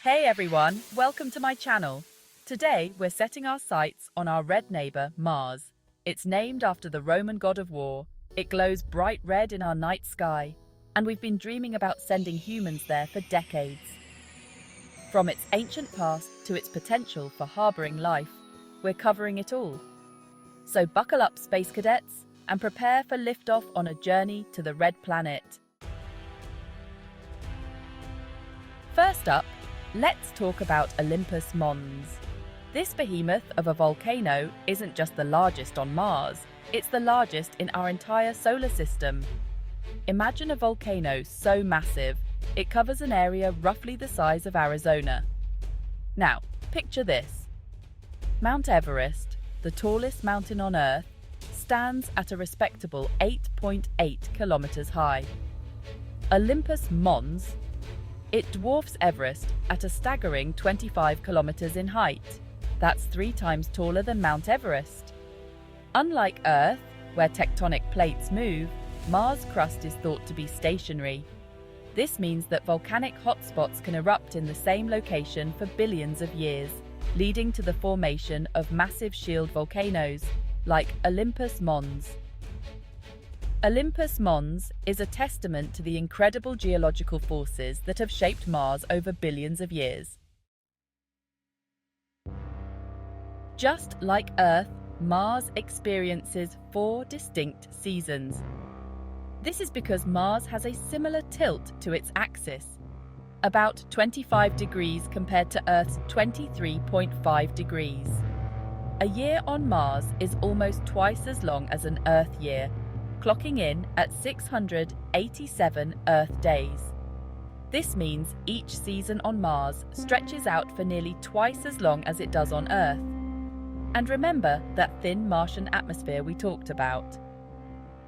Hey everyone, welcome to my channel. Today we're setting our sights on our red neighbor, Mars. It's named after the Roman god of war. It glows bright red in our night sky, and we've been dreaming about sending humans there for decades. From its ancient past to its potential for harboring life, we're covering it all. So buckle up, space cadets, and prepare for liftoff on a journey to the red planet. First up, let's talk about Olympus Mons. This behemoth of a volcano isn't just the largest on Mars, it's the largest in our entire solar system. Imagine a volcano so massive, it covers an area roughly the size of Arizona. Now, picture this. Mount Everest, the tallest mountain on Earth, stands at a respectable 8.8 kilometers high. Olympus Mons, it dwarfs Everest at a staggering 25 kilometers in height. That's 3 times taller than Mount Everest. Unlike Earth, where tectonic plates move, Mars' crust is thought to be stationary. This means that volcanic hotspots can erupt in the same location for billions of years, leading to the formation of massive shield volcanoes, like Olympus Mons. Olympus Mons is a testament to the incredible geological forces that have shaped Mars over billions of years. Just like Earth, Mars experiences 4 distinct seasons. This is because Mars has a similar tilt to its axis, about 25 degrees compared to Earth's 23.5 degrees. A year on Mars is almost twice as long as an Earth year, clocking in at 687 Earth days. This means each season on Mars stretches out for nearly twice as long as it does on Earth. And remember that thin Martian atmosphere we talked about?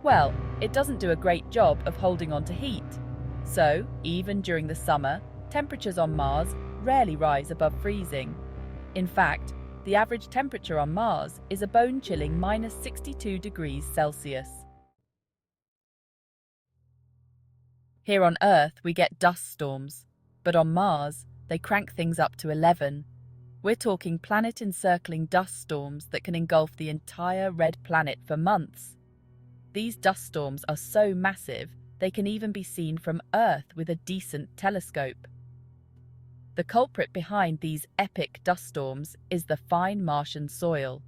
Well, it doesn't do a great job of holding on to heat. So, even during the summer, temperatures on Mars rarely rise above freezing. In fact, the average temperature on Mars is a bone-chilling minus 62 degrees Celsius. Here on Earth, we get dust storms, but on Mars, they crank things up to 11. We're talking planet-encircling dust storms that can engulf the entire red planet for months. These dust storms are so massive, they can even be seen from Earth with a decent telescope. The culprit behind these epic dust storms is the fine Martian soil.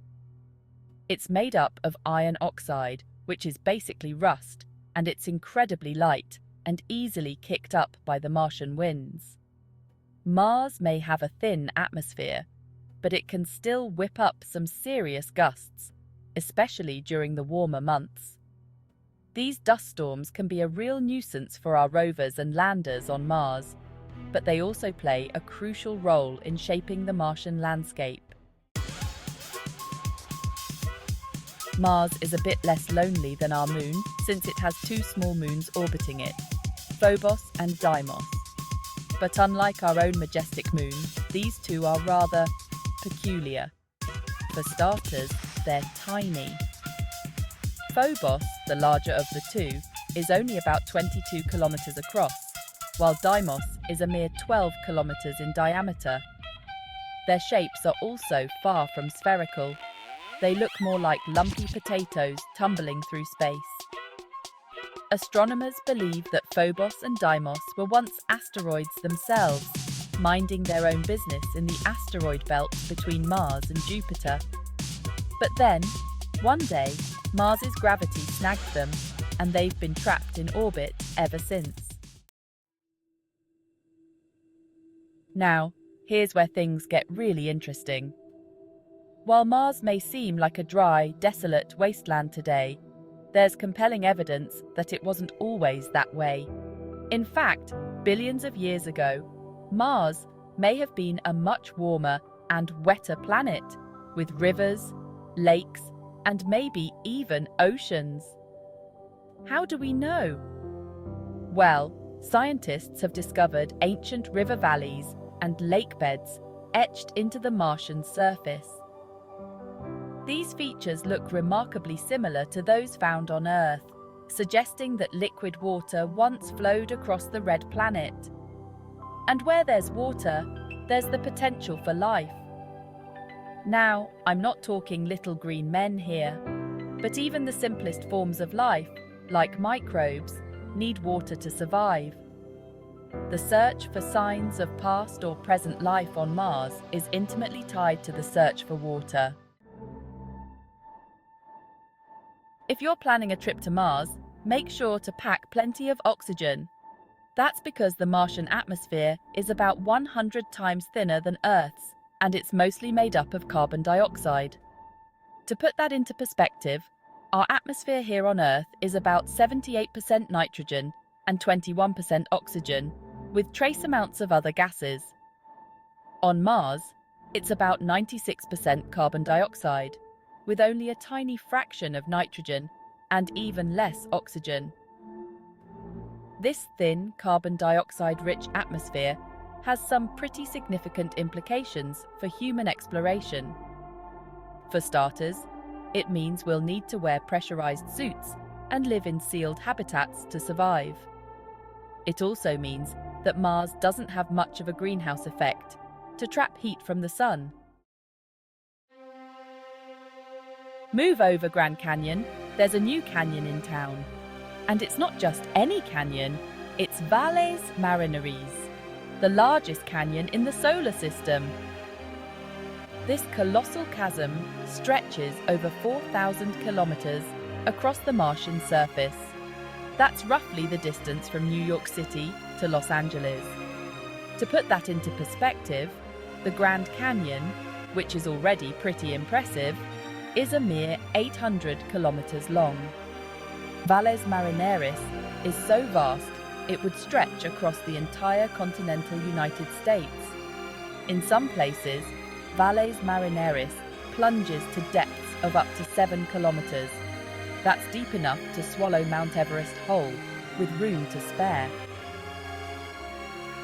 It's made up of iron oxide, which is basically rust, and it's incredibly light and easily kicked up by the Martian winds. Mars may have a thin atmosphere, but it can still whip up some serious gusts, especially during the warmer months. These dust storms can be a real nuisance for our rovers and landers on Mars, but they also play a crucial role in shaping the Martian landscape. Mars is a bit less lonely than our moon since it has 2 small moons orbiting it, Phobos and Deimos. But unlike our own majestic moon, these 2 are rather peculiar. For starters, they're tiny. Phobos, the larger of the 2, is only about 22 kilometers across, while Deimos is a mere 12 kilometers in diameter. Their shapes are also far from spherical. They look more like lumpy potatoes tumbling through space. Astronomers believe that Phobos and Deimos were once asteroids themselves, minding their own business in the asteroid belt between Mars and Jupiter. But then, one day, Mars's gravity snagged them, and they've been trapped in orbit ever since. Now, here's where things get really interesting. While Mars may seem like a dry, desolate wasteland today, there's compelling evidence that it wasn't always that way. In fact, billions of years ago, Mars may have been a much warmer and wetter planet, with rivers, lakes, and maybe even oceans. How do we know? Well, scientists have discovered ancient river valleys and lake beds etched into the Martian surface. These features look remarkably similar to those found on Earth, suggesting that liquid water once flowed across the red planet. And where there's water, there's the potential for life. Now, I'm not talking little green men here, but even the simplest forms of life, like microbes, need water to survive. The search for signs of past or present life on Mars is intimately tied to the search for water. If you're planning a trip to Mars, make sure to pack plenty of oxygen. That's because the Martian atmosphere is about 100 times thinner than Earth's, and it's mostly made up of carbon dioxide. To put that into perspective, our atmosphere here on Earth is about 78% nitrogen and 21% oxygen, with trace amounts of other gases. On Mars, it's about 96% carbon dioxide, with only a tiny fraction of nitrogen and even less oxygen. This thin, carbon dioxide-rich atmosphere has some pretty significant implications for human exploration. For starters, it means we'll need to wear pressurized suits and live in sealed habitats to survive. It also means that Mars doesn't have much of a greenhouse effect to trap heat from the sun. Move over Grand Canyon, there's a new canyon in town. And it's not just any canyon, it's Valles Marineris, the largest canyon in the solar system. This colossal chasm stretches over 4,000 kilometers across the Martian surface. That's roughly the distance from New York City to Los Angeles. To put that into perspective, the Grand Canyon, which is already pretty impressive, is a mere 800 kilometers long. Valles Marineris is so vast it would stretch across the entire continental United States. In some places, Valles Marineris plunges to depths of up to 7 kilometers. That's deep enough to swallow Mount Everest whole, with room to spare.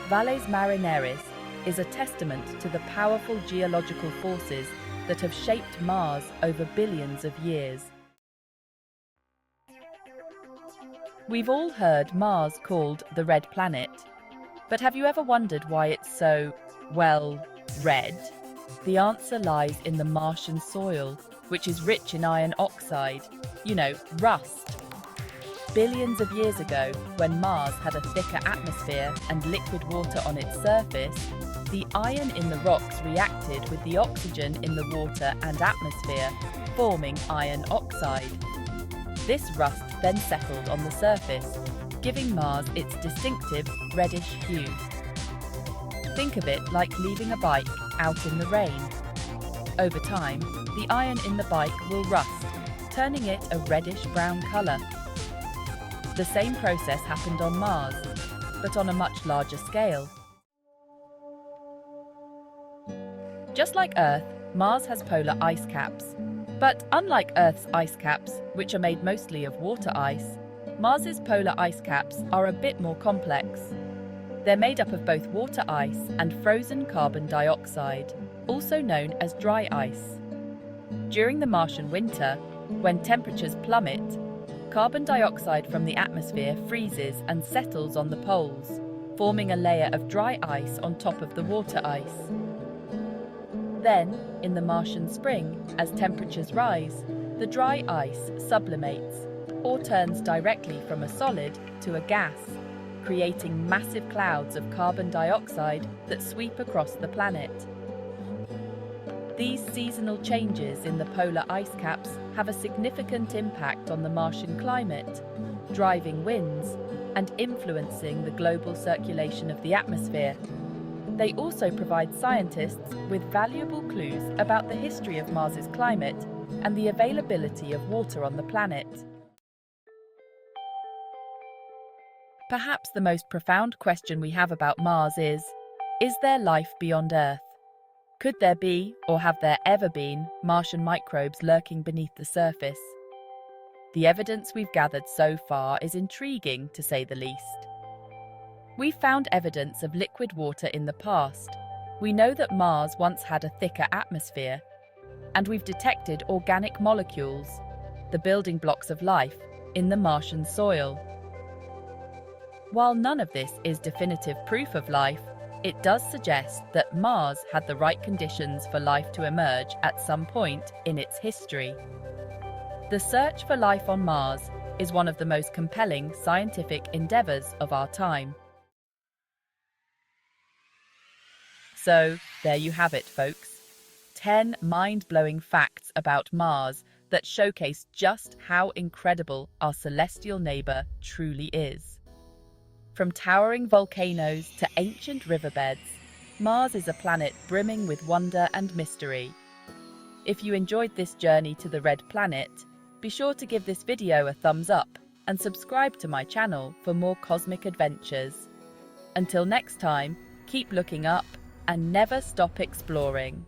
Valles Marineris is a testament to the powerful geological forces that have shaped Mars over billions of years. We've all heard Mars called the Red Planet, but have you ever wondered why it's so, well, red? The answer lies in the Martian soil, which is rich in iron oxide, rust. Billions of years ago, when Mars had a thicker atmosphere and liquid water on its surface, the iron in the rocks reacted with the oxygen in the water and atmosphere, forming iron oxide. This rust then settled on the surface, giving Mars its distinctive reddish hue. Think of it like leaving a bike out in the rain. Over time, the iron in the bike will rust, turning it a reddish-brown colour. The same process happened on Mars, but on a much larger scale. Just like Earth, Mars has polar ice caps. But unlike Earth's ice caps, which are made mostly of water ice, Mars's polar ice caps are a bit more complex. They're made up of both water ice and frozen carbon dioxide, also known as dry ice. During the Martian winter, when temperatures plummet, carbon dioxide from the atmosphere freezes and settles on the poles, forming a layer of dry ice on top of the water ice. Then, in the Martian spring, as temperatures rise, the dry ice sublimates, or turns directly from a solid to a gas, creating massive clouds of carbon dioxide that sweep across the planet. These seasonal changes in the polar ice caps have a significant impact on the Martian climate, driving winds and influencing the global circulation of the atmosphere. They also provide scientists with valuable clues about the history of Mars's climate and the availability of water on the planet. Perhaps the most profound question we have about Mars is there life beyond Earth? Could there be, or have there ever been, Martian microbes lurking beneath the surface? The evidence we've gathered so far is intriguing, to say the least. We've found evidence of liquid water in the past. We know that Mars once had a thicker atmosphere. And we've detected organic molecules, the building blocks of life, in the Martian soil. While none of this is definitive proof of life, It does suggest that Mars had the right conditions for life to emerge at some point in its history. The search for life on Mars is one of the most compelling scientific endeavors of our time. So, there you have it, folks. 10 mind-blowing facts about Mars that showcase just how incredible our celestial neighbor truly is. From towering volcanoes to ancient riverbeds, Mars is a planet brimming with wonder and mystery. If you enjoyed this journey to the Red Planet, be sure to give this video a thumbs up and subscribe to my channel for more cosmic adventures. Until next time, keep looking up and never stop exploring.